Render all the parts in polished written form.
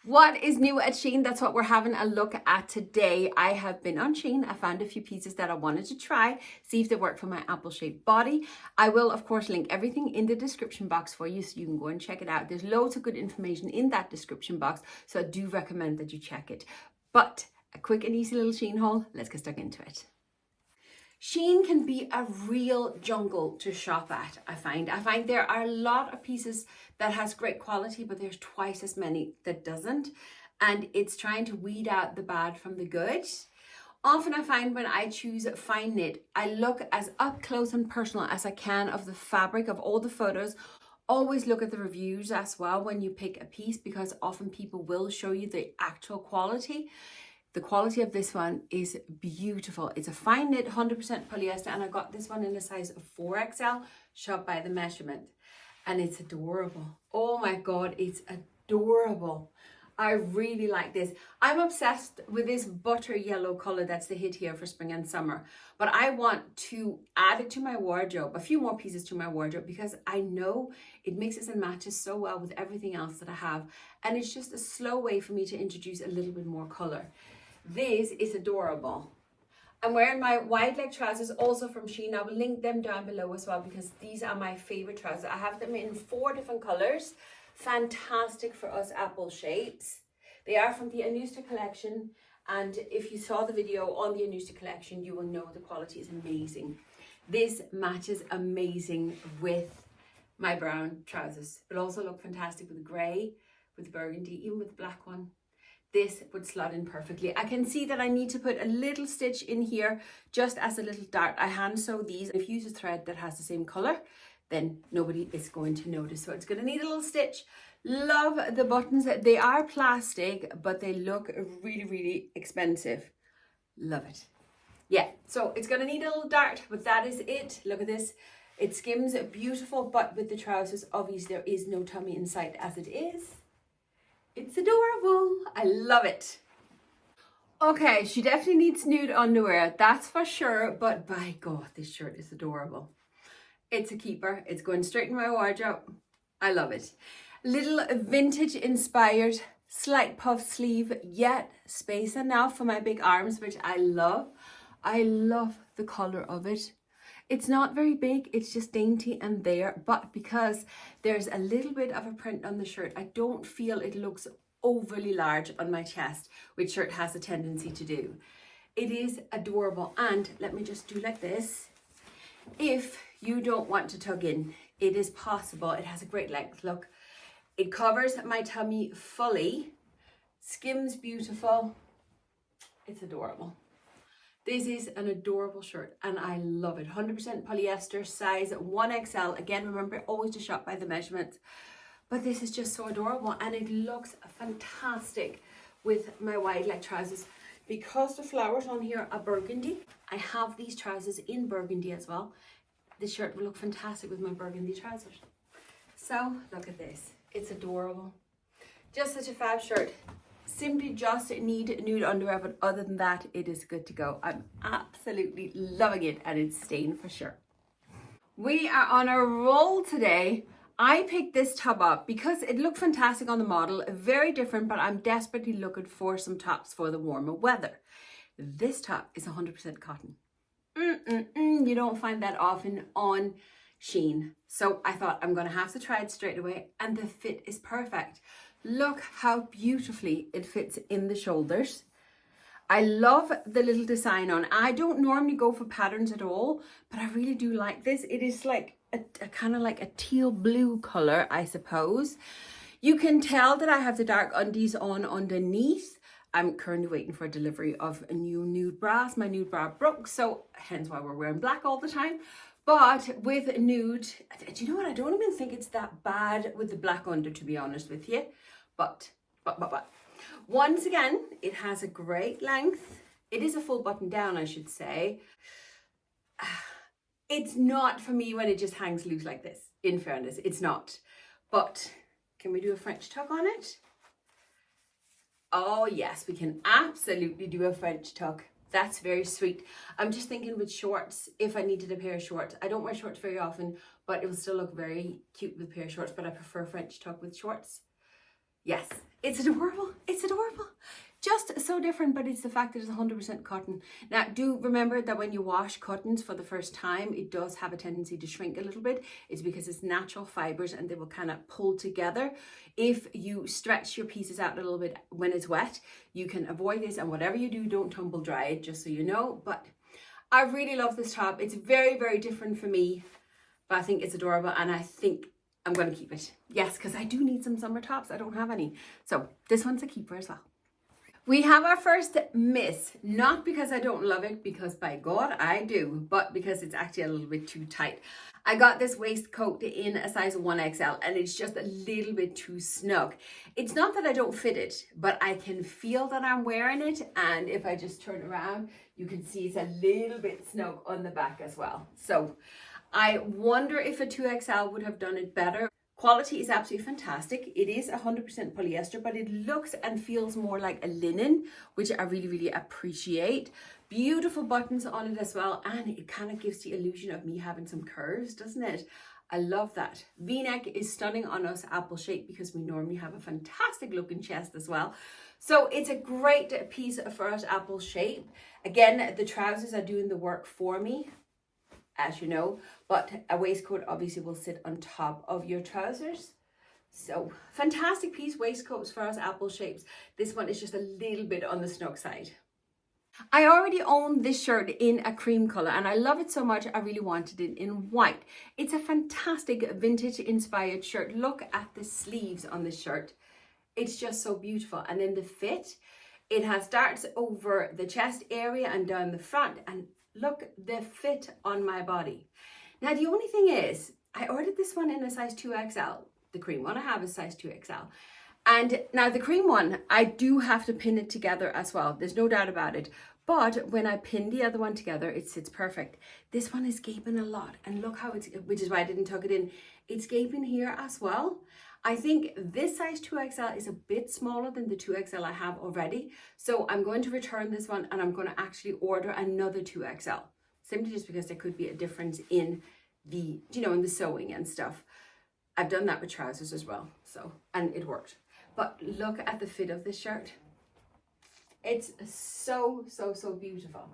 What is new at SHEIN? That's what we're having a look at today. I have been on SHEIN. I found a few pieces that I wanted to try, see if they work for my apple-shaped body. I will, of course, link everything in the description box for you so you can go and check it out. There's loads of good information in that description box, so I do recommend that you check it. But a quick and easy little SHEIN haul. Let's get stuck into it. SHEIN can be a real jungle to shop at, I find. There are a lot of pieces that has great quality, but there's twice as many that doesn't. And it's trying to weed out the bad from the good. Often I find when I choose fine knit, I look as up close and personal as I can of the fabric, of all the photos. Always look at the reviews as well when you pick a piece, because often people will show you the actual quality. The quality of this one is beautiful. It's a fine knit, 100% polyester, and I got this one in a size of 4XL, shop by the measurement. And it's adorable. Oh my God, it's adorable. I really like this. I'm obsessed with this butter yellow color that's the hit here for spring and summer. But I want to add it to my wardrobe, a few more pieces to my wardrobe, because I know it mixes and matches so well with everything else that I have. And it's just a slow way for me to introduce a little bit more color. This is adorable. I'm wearing my wide leg trousers also from SHEIN. I will link them down below as well, because these are my favorite trousers. I have them in 4 different colors. Fantastic for us apple shapes. They are from the Anusta collection, and if you saw the video on the Anusta collection, you will know the quality is amazing. This matches amazing with my brown trousers, but also look fantastic with the grey, with the burgundy, even with the black one. This would slot in perfectly. I can see that I need to put a little stitch in here just as a little dart. I hand sew these. If you use a thread that has the same color, then nobody is going to notice. So it's going to need a little stitch. Love the buttons. They are plastic, but they look really, really expensive. Love it. Yeah, so it's going to need a little dart, but that is it. Look at this. It skims beautiful, but with the trousers, obviously there is no tummy in sight as it is. It's adorable. I love it. Okay, she definitely needs nude underwear, that's for sure, but by God, this shirt is adorable. It's a keeper. It's going straight in my wardrobe. I love it. Little vintage inspired, slight puff sleeve, yet space enough for my big arms, which I love. I love the color of it. It's not very big, it's just dainty and there, but because there's a little bit of a print on the shirt, I don't feel it looks overly large on my chest, which shirt has a tendency to do. It is adorable, and let me just do like this. If you don't want to tug in, it is possible. It has a great length, look. It covers my tummy fully, skims beautiful. It's adorable. This is an adorable shirt and I love it. 100% polyester, size 1XL. Again, remember always to shop by the measurements. But this is just so adorable and it looks fantastic with my wide leg trousers. Because the flowers on here are burgundy, I have these trousers in burgundy as well. This shirt will look fantastic with my burgundy trousers. So look at this. It's adorable. Just such a fab shirt. Simply just need nude underwear, but other than that, it is good to go. I'm absolutely loving it and it's staying for sure. We are on a roll today. I picked this top up because it looked fantastic on the model, very different, but I'm desperately looking for some tops for the warmer weather. This top is 100% cotton. You don't find that often on SHEIN. So I thought I'm gonna have to try it straight away, and the fit is perfect. Look how beautifully it fits in the shoulders. I love the little design on. I don't normally go for patterns at all, but I really do like this. It is like a kind of like a teal blue color, I suppose. You can tell that I have the dark undies on underneath. I'm currently waiting for a delivery of a new nude bra. My nude bra broke, so hence why we're wearing black all the time. But with nude, do you know what? I don't even think it's that bad with the black under, to be honest with you. But. Once again, it has a great length. It is a full button down, I should say. It's not for me when it just hangs loose like this, in fairness, it's not. But can we do a French tuck on it? Oh yes, we can absolutely do a French tuck. That's very sweet. I'm just thinking with shorts, if I needed a pair of shorts. I don't wear shorts very often, but it will still look very cute with a pair of shorts, but I prefer French tuck with shorts. Yes, it's adorable. It's adorable. Just so different, but it's the fact that it's 100% cotton. Now, do remember that when you wash cottons for the first time, it does have a tendency to shrink a little bit. It's because it's natural fibers and they will kind of pull together. If you stretch your pieces out a little bit when it's wet, you can avoid this, and whatever you do, don't tumble dry it, just so you know. But I really love this top. It's very, very different for me, but I think it's adorable, and I think I'm going to keep it. Yes, because I do need some summer tops. I don't have any. So this one's a keeper as well. We have our first miss, not because I don't love it, because by God I do, but because it's actually a little bit too tight. I got this waistcoat in a size 1XL and it's just a little bit too snug. It's not that I don't fit it, but I can feel that I'm wearing it, and if I just turn around, you can see it's a little bit snug on the back as well. So I wonder if a 2XL would have done it better. Quality is absolutely fantastic. It is 100% polyester, but it looks and feels more like a linen, which I really, really appreciate. Beautiful buttons on it as well, and it kind of gives the illusion of me having some curves, doesn't it? I love that. V-neck is stunning on us apple shape because we normally have a fantastic looking chest as well. So it's a great piece for us apple shape. Again, the trousers are doing the work for me, as you know, but a waistcoat obviously will sit on top of your trousers. So fantastic piece, waistcoats for us apple shapes. This one is just a little bit on the snug side. I already own this shirt in a cream color and I love it so much I really wanted it in white. It's a fantastic vintage inspired shirt. Look at the sleeves on this shirt. It's just so beautiful. And then the fit, it has darts over the chest area and down the front, and look the fit on my body. Now the only thing is, I ordered this one in a size 2XL. The cream one I have is size 2XL. And now the cream one, I do have to pin it together as well. There's no doubt about it. But when I pin the other one together, it sits perfect. This one is gaping a lot. And look how it's, which is why I didn't tuck it in. It's gaping here as well. I think this size 2XL is a bit smaller than the 2XL I have already. So I'm going to return this one and I'm going to actually order another 2XL. Simply just because there could be a difference in the, you know, in the sewing and stuff. I've done that with trousers as well. So, and it worked. But look at the fit of this shirt. It's so, so, so beautiful.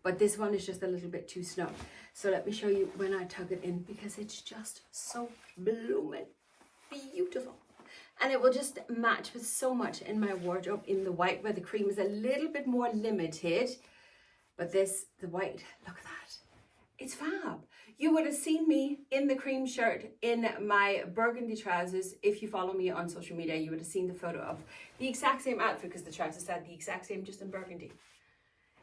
But this one is just a little bit too snug. So let me show you when I tuck it in, because it's just so blooming beautiful. And it will just match with so much in my wardrobe in the white, where the cream is a little bit more limited. But this, the white, look at that. It's fab. You would have seen me in the cream shirt in my burgundy trousers. If you follow me on social media, you would have seen the photo of the exact same outfit, because the trousers said the exact same, just in burgundy.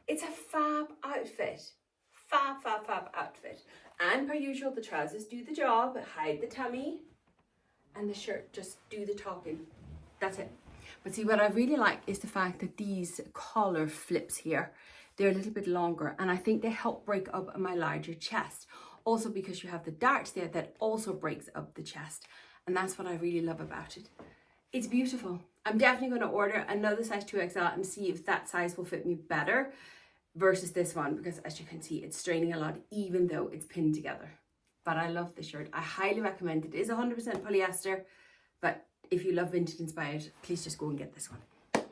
It's a fab outfit. Fab, fab, fab outfit. And per usual, the trousers do the job, hide the tummy, and the shirt just do the talking. That's it. But see, what I really like is the fact that these collar flips here, they're a little bit longer, and I think they help break up my larger chest. Also because you have the darts there that also breaks up the chest. And that's what I really love about it. It's beautiful. I'm definitely going to order another size 2XL and see if that size will fit me better versus this one, because as you can see, it's straining a lot even though it's pinned together. But I love the shirt. I highly recommend it. It is 100% polyester, but if you love vintage inspired, please just go and get this one.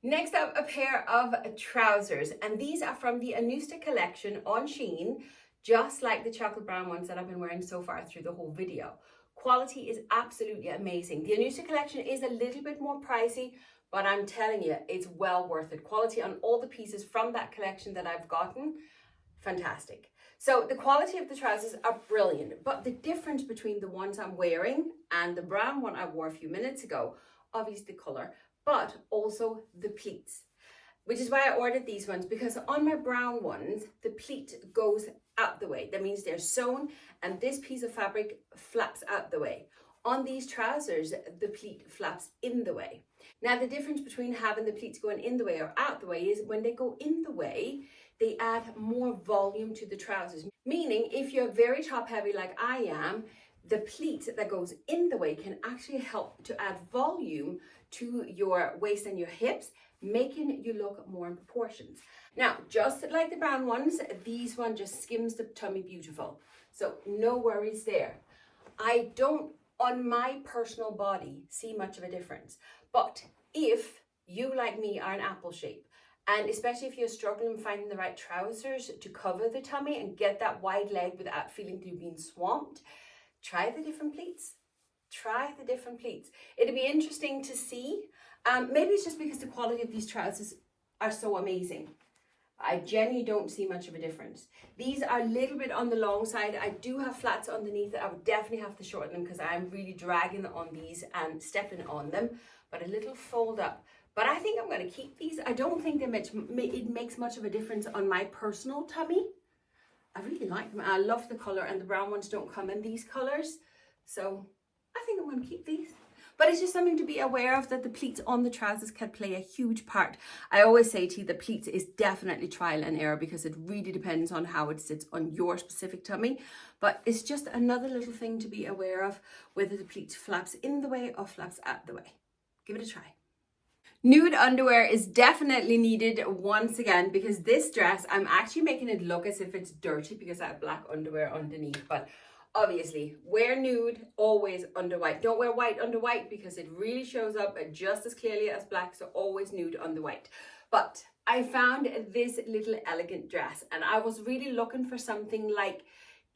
Next up, a pair of trousers, and these are from the Anusta collection on SHEIN, just like the chocolate brown ones that I've been wearing so far through the whole video. Quality is absolutely amazing. The Anusta collection is a little bit more pricey, but I'm telling you, it's well worth it. Quality on all the pieces from that collection that I've gotten, fantastic. So the quality of the trousers are brilliant, but the difference between the ones I'm wearing and the brown one I wore a few minutes ago, obviously the color, but also the pleats, which is why I ordered these ones, because on my brown ones, the pleat goes out the way. That means they're sewn and this piece of fabric flaps out the way. On these trousers, the pleat flaps in the way. Now, the difference between having the pleats going in the way or out the way is when they go in the way, they add more volume to the trousers. Meaning, if you're very top heavy like I am, the pleat that goes in the way can actually help to add volume to your waist and your hips, making you look more in proportions. Now, just like the brown ones, these one just skims the tummy beautiful. So no worries there. I don't on my personal body see much of a difference. But if you, like me, are an apple shape, and especially if you're struggling finding the right trousers to cover the tummy and get that wide leg without feeling you've been swamped, try the different pleats. Try the different pleats. It'll be interesting to see. Maybe it's just because the quality of these trousers are so amazing. I genuinely don't see much of a difference. These are a little bit on the long side. I do have flats underneath it. I would definitely have to shorten them because I'm really dragging on these and stepping on them, but a little fold up. But I think I'm going to keep these. I don't think it makes much of a difference on my personal tummy. I really like them. I love the color, and the brown ones don't come in these colors. So I think I'm going to keep these. But it's just something to be aware of, that the pleats on the trousers can play a huge part. I always say to you, the pleats is definitely trial and error because it really depends on how it sits on your specific tummy. But it's just another little thing to be aware of, whether the pleats flaps in the way or flaps out the way. Give it a try. Nude underwear is definitely needed once again, because this dress, I'm actually making it look as if it's dirty because I have black underwear underneath. But obviously, wear nude always under white. Don't wear white under white because it really shows up just as clearly as black. So always nude on the white. But I found this little elegant dress, and I was really looking for something like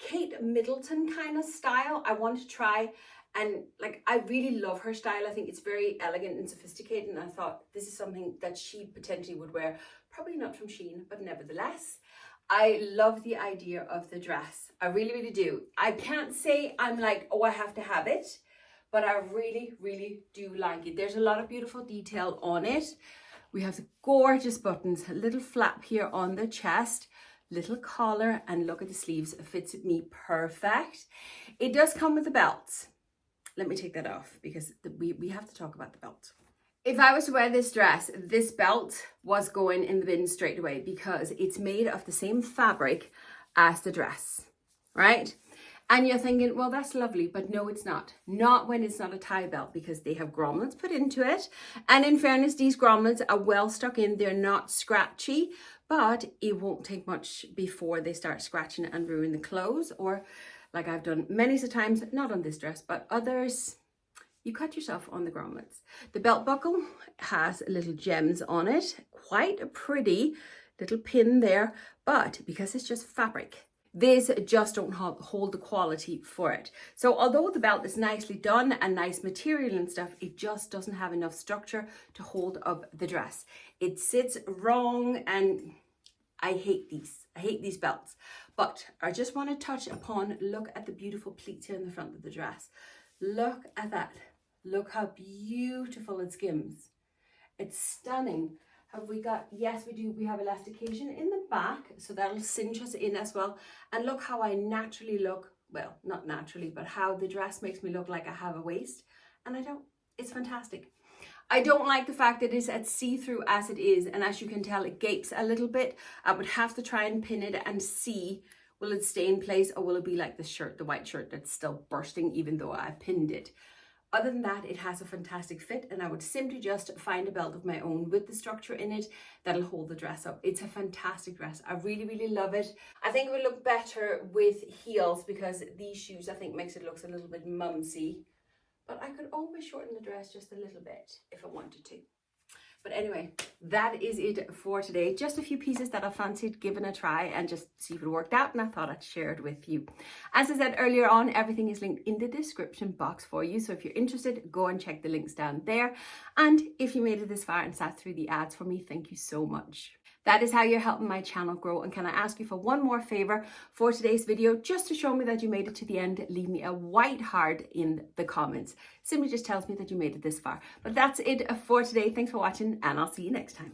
Kate Middleton kind of style. I want to try, and like, I really love her style. I think it's very elegant and sophisticated, and I thought this is something that she potentially would wear. Probably not from SHEIN, but nevertheless, I love the idea of the dress. I really, really do. I can't say I'm like, oh, I have to have it, but I really, really do like it. There's a lot of beautiful detail on it. We have the gorgeous buttons, a little flap here on the chest, little collar, and look at the sleeves. It fits me perfect. It does come with a belt. Let me take that off because we have to talk about the belt. If I was to wear this dress, this belt was going in the bin straight away because it's made of the same fabric as the dress, right? And you're thinking, well, that's lovely, but no, it's not. Not when it's not a tie belt, because they have grommets put into it. And in fairness, these grommets are well stuck in. They're not scratchy, but it won't take much before they start scratching and ruin the clothes, or like I've done many times, not on this dress, but others, you cut yourself on the grommets. The belt buckle has little gems on it, quite a pretty little pin there, but because it's just fabric, this just don't hold the quality for it. So although the belt is nicely done and nice material and stuff, it just doesn't have enough structure to hold up the dress. It sits wrong, and I hate these. I hate these belts. But I just want to touch upon, look at the beautiful pleats here in the front of the dress. Look at that. Look how beautiful it skims. It's stunning. Have we got, yes we do, we have elastication in the back, so that'll cinch us in as well. And look how I naturally look, well, not naturally, but how the dress makes me look like I have a waist, and I don't. It's fantastic. I don't like the fact that it's as see-through as it is, and as you can tell, it gapes a little bit. I would have to try and pin it and see, will it stay in place, or will it be like the shirt, the white shirt that's still bursting even though I pinned it. Other than that, it has a fantastic fit, and I would simply just find a belt of my own with the structure in it that'll hold the dress up. It's a fantastic dress. I really, really love it. I think it would look better with heels because these shoes, I think, makes it look a little bit mumsy. But I could always shorten the dress just a little bit if I wanted to. But anyway, that is it for today. Just a few pieces that I fancied giving a try and just see if it worked out, and I thought I'd share it with you. As I said earlier on, everything is linked in the description box for you. So if you're interested, go and check the links down there. And if you made it this far and sat through the ads for me, thank you so much. That is how you're helping my channel grow. And can I ask you for one more favor for today's video? Just to show me that you made it to the end, leave me a white heart in the comments. Simply just tells me that you made it this far. But that's it for today. Thanks for watching, and I'll see you next time.